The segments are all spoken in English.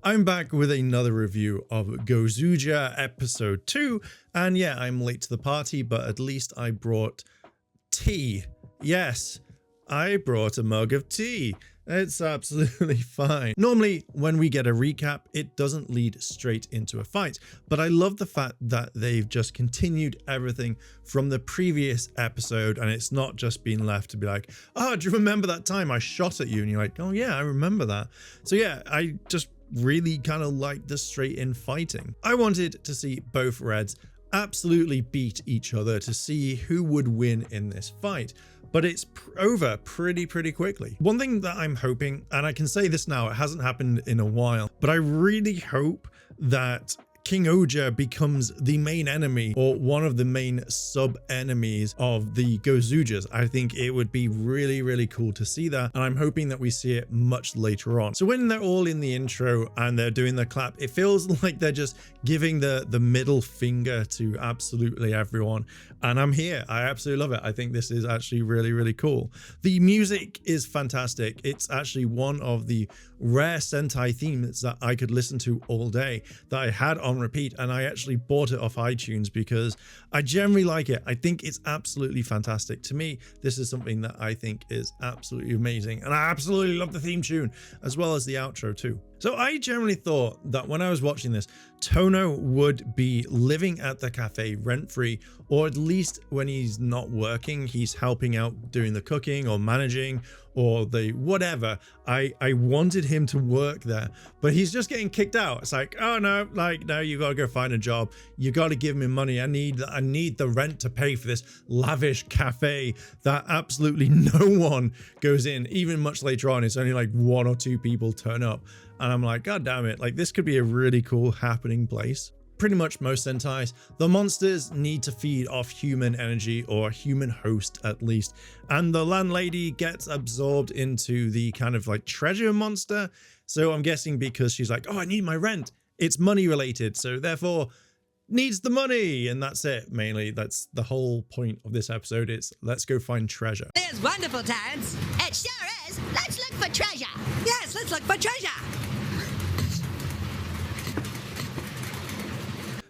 I'm back with another review of Gozyuger episode 2, and yeah, I'm late to the party, but at least I brought tea. Yes, I brought a mug of tea. It's absolutely fine. Normally, when we get a recap, it doesn't lead straight into a fight, but I love the fact that they've just continued everything from the previous episode, and it's not just been left to be like, oh, do you remember that time I shot at you? And you're like, oh yeah, I remember that. So yeah, I just really kind of like the straight in fighting. I wanted to see both Reds absolutely beat each other to see who would win in this fight, but it's over pretty quickly. One thing that I'm hoping, and I can say this now, it hasn't happened in a while, but I really hope that King Oja becomes the main enemy or one of the main sub-enemies of the Gozyugers. I think it would be really cool to see that, and I'm hoping that we see it much later on. So when they're all in the intro and they're doing the clap, it feels like they're just giving the middle finger to absolutely everyone, and I'm here. I absolutely love it. I think this is actually really cool. The music is fantastic. It's actually one of the rare Sentai themes that I could listen to all day that I had on repeat, and I actually bought it off iTunes because I generally like it. I think it's absolutely fantastic. To me, this is something that I think is absolutely amazing, and I absolutely love the theme tune as well as the outro too. So I generally thought that when I was watching this, Tono would be living at the cafe rent-free, or at least when he's not working, he's helping out doing the cooking or managing or the whatever. I wanted him to work there, but he's just getting kicked out. It's like, oh no, like, no, you gotta go find a job. You gotta give me money. I need the rent to pay for this lavish cafe that absolutely no one goes in. Even much later on, it's only like 1 or 2 people turn up. And I'm like, God damn it, like this could be a really cool happening place. Pretty much most Sentais, the monsters need to feed off human energy or a human host at least. And the landlady gets absorbed into the kind of like treasure monster. So I'm guessing because she's like, oh, I need my rent. It's money related. So therefore needs the money. And that's it. Mainly, that's the whole point of this episode. It's let's go find treasure. There's wonderful, Terrence. It sure is. Let's look for treasure. Yes, let's look for treasure.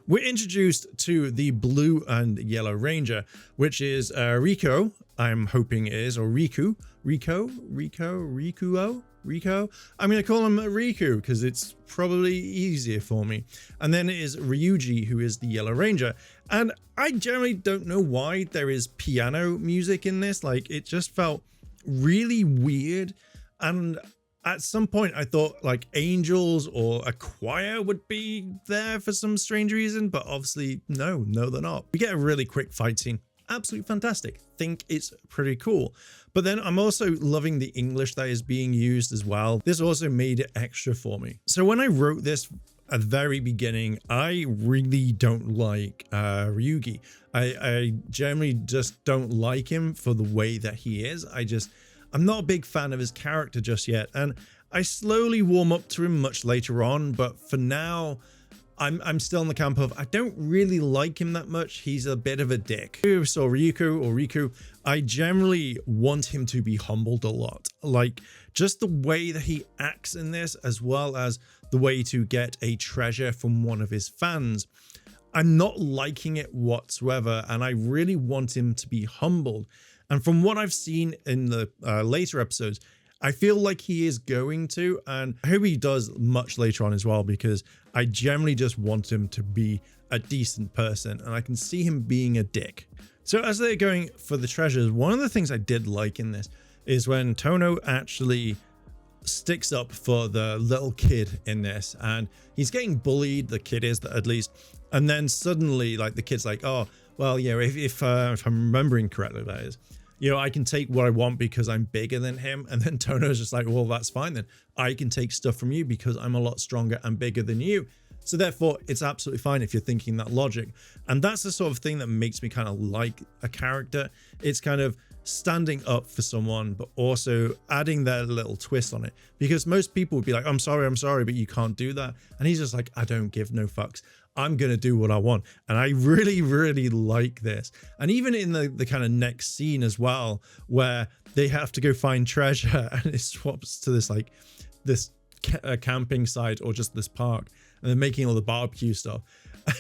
We're introduced to the blue and yellow ranger, which is Rico, I'm hoping it is, or Riku. Rico? I'm going to call him Riku because it's probably easier for me. And then it is Ryuji, who is the yellow ranger. And I generally don't know why there is piano music in this. Like, it just felt really weird. And at some point, I thought like angels or a choir would be there for some strange reason, but obviously no, they're not. We get a really quick fight scene. Absolutely fantastic. Think it's pretty cool. But then I'm also loving the English that is being used as well. This also made it extra for me. So when I wrote this at the very beginning, I really don't like Ryugi. I generally just don't like him for the way that he is. I'm not a big fan of his character just yet, and I slowly warm up to him much later on, but for now, I'm still in the camp of I don't really like him that much. He's a bit of a dick. So Riku, I generally want him to be humbled a lot. Like, just the way that he acts in this, as well as the way to get a treasure from one of his fans. I'm not liking it whatsoever, and I really want him to be humbled. And from what I've seen in the later episodes, I feel like he is going to, and I hope he does much later on as well, because I generally just want him to be a decent person, and I can see him being a dick. So as they're going for the treasures, one of the things I did like in this is when Tono actually sticks up for the little kid in this, and he's getting bullied, the kid is at least, and then suddenly like the kid's like, oh, well, yeah, if I'm remembering correctly, that is, you know, I can take what I want because I'm bigger than him. And then Tono's just like, well, that's fine then. I can take stuff from you because I'm a lot stronger and bigger than you. So therefore, it's absolutely fine if you're thinking that logic. And that's the sort of thing that makes me kind of like a character. It's kind of standing up for someone, but also adding their little twist on it. Because most people would be like, I'm sorry, but you can't do that. And he's just like, I don't give no fucks. I'm going to do what I want. And I really like this. And even in the kind of next scene as well, where they have to go find treasure and it swaps to this like this a camping site or just this park, and they're making all the barbecue stuff.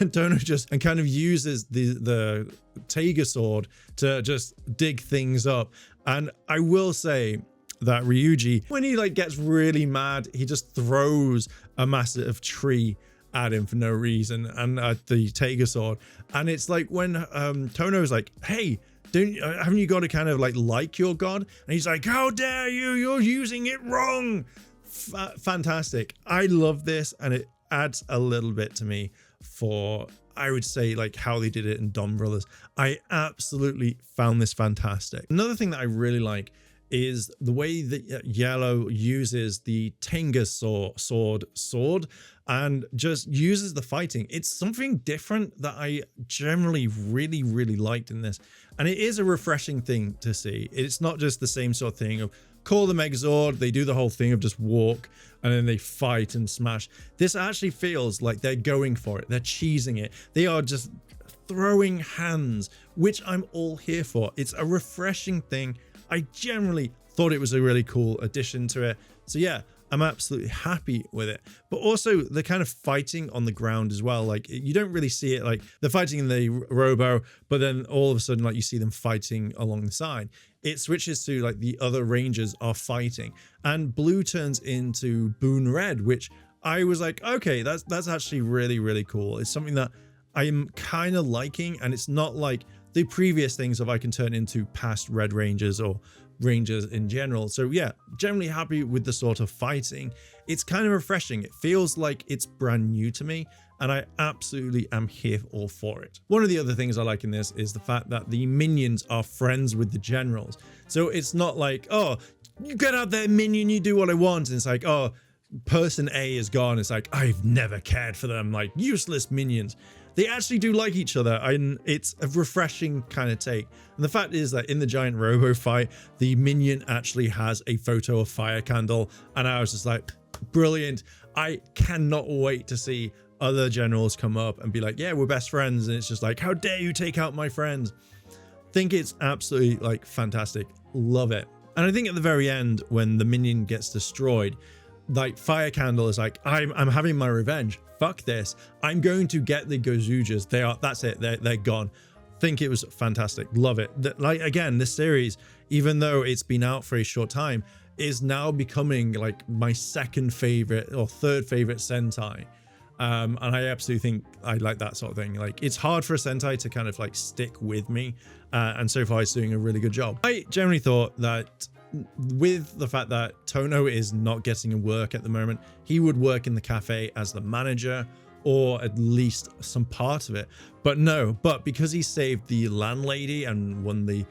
And Tono just kind of uses the Tiger sword to just dig things up. And I will say that Ryuji, when he like gets really mad, he just throws a massive tree at him for no reason, and the Tiger sword. And it's like when Tono's like, hey, haven't you got to kind of like your god? And he's like, how dare you, you're using it wrong. Fantastic. I love this, and it adds a little bit to me for, I would say, like how they did it in Dom Brothers. I absolutely found this fantastic. Another thing that I really like is the way that Yellow uses the Tenga sword and just uses the fighting. It's something different that I generally really liked in this, and it is a refreshing thing to see. It's not just the same sort of thing of call the Megazord, they do the whole thing of just walk and then they fight and smash. This actually feels like they're going for it. They're cheesing it. They are just throwing hands, which I'm all here for. It's a refreshing thing. I generally thought it was a really cool addition to it. So yeah, I'm absolutely happy with it. But also the kind of fighting on the ground as well. Like you don't really see it, like they're fighting in the robo, but then all of a sudden, like you see them fighting along the side. It switches to like the other rangers are fighting, and blue turns into Boon Red, which I was like, okay, that's actually really cool. It's something that I'm kind of liking, and it's not like the previous things of I can turn into past Red Rangers or Rangers in general. So yeah, generally happy with the sort of fighting. It's kind of refreshing. It feels like it's brand new to me, and I absolutely am here all for it. One of the other things I like in this is the fact that the minions are friends with the generals. So it's not like, oh, you get out there, minion, you do what I want. And it's like, oh, person A is gone. It's like, I've never cared for them, like useless minions. They actually do like each other, and it's a refreshing kind of take. And the fact is that in the giant robo fight, the minion actually has a photo of Fire Candle, and I was just like, brilliant. I cannot wait to see other generals come up and be like, yeah, we're best friends. And it's just like, how dare you take out my friends? Think it's absolutely like fantastic. Love it. And I think at the very end, when the minion gets destroyed, like Fire Candle is like, I'm having my revenge. Fuck this. I'm going to get the Gozyugers. That's it. They're gone. Think it was fantastic. Love it. Like, again, this series, even though it's been out for a short time, is now becoming like my second favorite or third favorite Sentai. And I absolutely think I like that sort of thing. Like, it's hard for a Sentai to kind of like stick with me. And so far it's doing a really good job. I generally thought that with the fact that Tono is not getting work at the moment, he would work in the cafe as the manager, or at least some part of it. But no, but because he saved the landlady and won the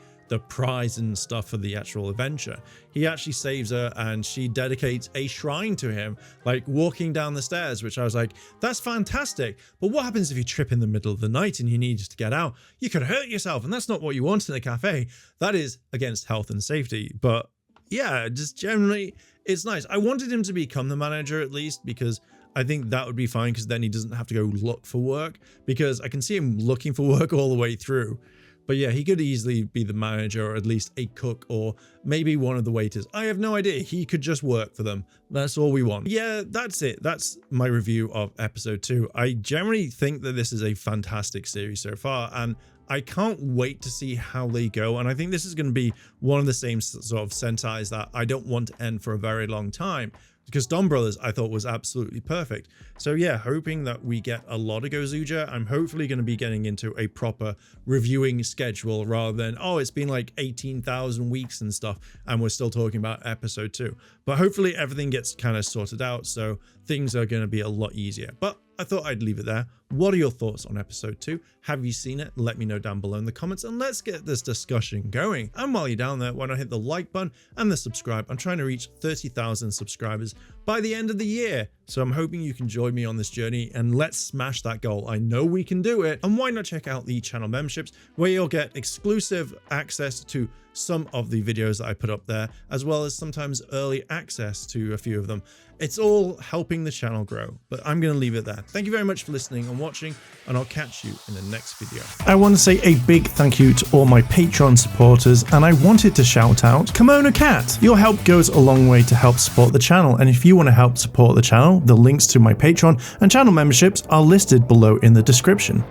prize and stuff for the actual adventure, he actually saves her, and she dedicates a shrine to him, like walking down the stairs, which I was like, that's fantastic. But what happens if you trip in the middle of the night and you need to get out? You could hurt yourself, and that's not what you want in a cafe. That is against health and safety. But yeah, just generally, it's nice. I wanted him to become the manager at least, because I think that would be fine, because then he doesn't have to go look for work, because I can see him looking for work all the way through. But yeah, he could easily be the manager, or at least a cook, or maybe one of the waiters. I have no idea. He could just work for them. That's all we want. Yeah, that's it. That's my review of episode 2. I generally think that this is a fantastic series so far, and I can't wait to see how they go. And I think this is going to be one of the same sort of Sentais that I don't want to end for a very long time, because Dom Brothers I thought was absolutely perfect. So yeah, hoping that we get a lot of Gozyuger. I'm hopefully going to be getting into a proper reviewing schedule, rather than, oh, it's been like 18,000 weeks and stuff and we're still talking about episode 2. But hopefully everything gets kind of sorted out, so things are going to be a lot easier. But I thought I'd leave it there. What are your thoughts on episode 2? Have you seen it? Let me know down below in the comments, and let's get this discussion going. And while you're down there, why not hit the like button and the subscribe? I'm trying to reach 30,000 subscribers by the end of the year, so I'm hoping you can join me on this journey, and let's smash that goal. I know we can do it. And why not check out the channel memberships, where you'll get exclusive access to some of the videos that I put up there, as well as sometimes early access to a few of them. It's all helping the channel grow. But I'm going to leave it there. Thank you very much for listening and and watching, and I'll catch you in the next video. I want to say a big thank you to all my Patreon supporters, and I wanted to shout out Kimono Cat. Your help goes a long way to help support the channel, and if you want to help support the channel, the links to my Patreon and channel memberships are listed below in the description.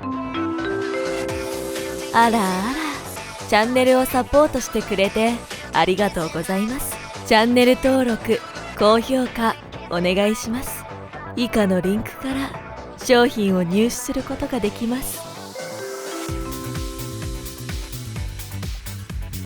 あらあら、チャンネルをサポートしてくれてありがとうございます。チャンネル登録、高評価お願いします。以下のリンクから商品を入手することができます。